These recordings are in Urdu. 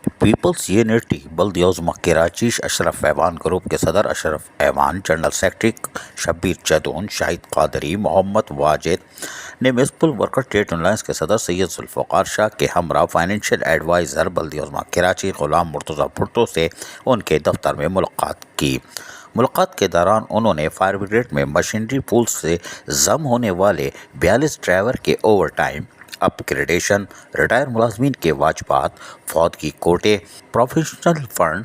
پیپلز یونٹی بلدیوزمہ کراچی اشرف ایوان گروپ کے صدر اشرف ایوان، جنرل سیکرٹری شبیر جدون، شاہد قادری، محمد واجد نے میونسپل ورکر ٹریڈ الائنس کے صدر سید ذوالفقار شاہ کے ہمراہ فائنینشیل ایڈوائزر بلدیوزمہ کراچی غلام مرتضیٰ بھٹو سے ان کے دفتر میں ملاقات کی۔ ملاقات کے دوران انہوں نے فائر بریگیڈ میں مشینری پولز سے ضم ہونے والے 42 ڈرائیور کے اوور ٹائم، اپ گریڈیشن، ریٹائر ملازمین کے واجبات، فوتگی کوٹے، پروویژنل فنڈ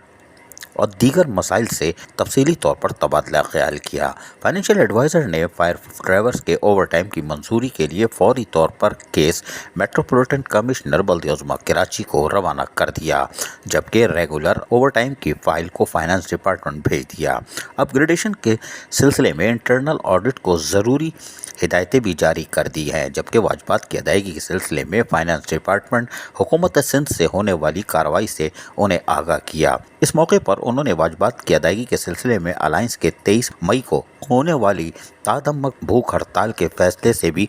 اور دیگر مسائل سے تفصیلی طور پر تبادلہ خیال کیا۔ فائنینشیل ایڈوائزر نے فائر ڈرائیورز کے اوور ٹائم کی منظوری کے لیے فوری طور پر کیس میٹروپولیٹن کمشنر بلدیوزمہ کراچی کو روانہ کر دیا، جبکہ ریگولر اوور ٹائم کی فائل کو فائنانس ڈپارٹمنٹ بھیج دیا۔ اپ گریڈیشن کے سلسلے میں انٹرنل آڈٹ کو ضروری ہدایتیں بھی جاری کر دی ہیں، جبکہ واجبات کی ادائیگی کے سلسلے میں فائنانس ڈپارٹمنٹ حکومت سندھ سے ہونے والی کارروائی سے انہیں آگاہ کیا۔ اس موقع پر انہوں نے واجبات کی ادائیگی کے سلسلے میں الائنس کے 23 مئی کو ہونے والی تادمک بھوک ہڑتال کے فیصلے سے بھی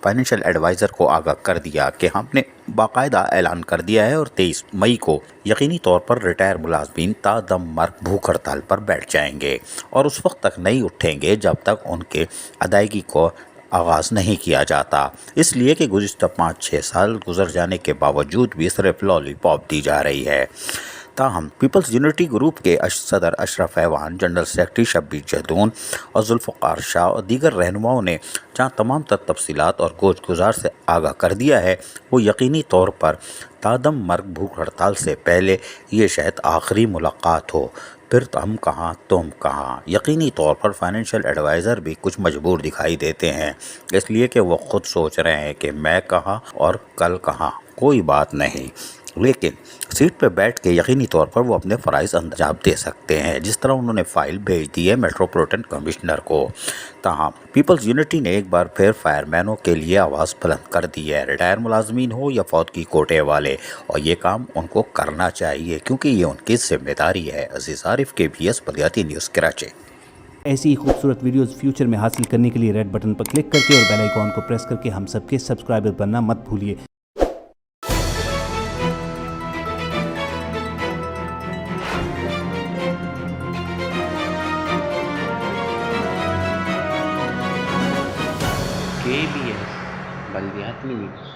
فائنینشیل ایڈوائزر کو آگاہ کر دیا کہ ہم نے باقاعدہ اعلان کر دیا ہے اور 23 مئی کو یقینی طور پر ریٹائر ملازمین تا دم مرگ بھوک ہڑتال پر بیٹھ جائیں گے اور اس وقت تک نہیں اٹھیں گے جب تک ان کے ادائیگی کو آغاز نہیں کیا جاتا، اس لیے کہ گزشتہ 5-6 سال گزر جانے کے باوجود بھی صرف لالی پاپ دی جا رہی ہے۔ تاہم پیپلز یونٹی گروپ کے صدر اشرف ایوان، جنرل سیکرٹری شبیر جدون اور ذوالفقار شاہ اور دیگر رہنماؤں نے جہاں تمام تر تفصیلات اور گوشت گزار سے آگاہ کر دیا ہے، وہ یقینی طور پر تادم مرگ بھوک ہڑتال سے پہلے یہ شاید آخری ملاقات ہو۔ پھر ہم کہاں تم کہاں۔ یقینی طور پر فائنینشیل ایڈوائزر بھی کچھ مجبور دکھائی دیتے ہیں، اس لیے کہ وہ خود سوچ رہے ہیں کہ میں کہاں اور کل کہاں، کوئی بات نہیں، لیکن سیٹ پہ بیٹھ کے یقینی طور پر وہ اپنے فرائض انجام دے سکتے ہیں، جس طرح انہوں نے فائل بھیج دی ہے میٹروپولیٹن کمشنر کو۔ تاہم پیپلز یونٹی نے ایک بار پھر فائر مینوں کے لیے آواز بلند کر دی ہے، ریٹائر ملازمین ہو یا فوتگی کوٹے والے، اور یہ کام ان کو کرنا چاہیے کیونکہ یہ ان کی ذمہ داری ہے۔ عزیز عارف، KBS بلدیاتی نیوز کراچی۔ ایسی ہی خوبصورت ویڈیوز فیوچر میں حاصل کرنے کے لیے ریڈ بٹن پر کلک کر کے اور بیل آئیکن کو پریس کر کے ہم سب کے سبسکرائبر بننا مت بھولیے۔ KBS بلدیاتی نیوز۔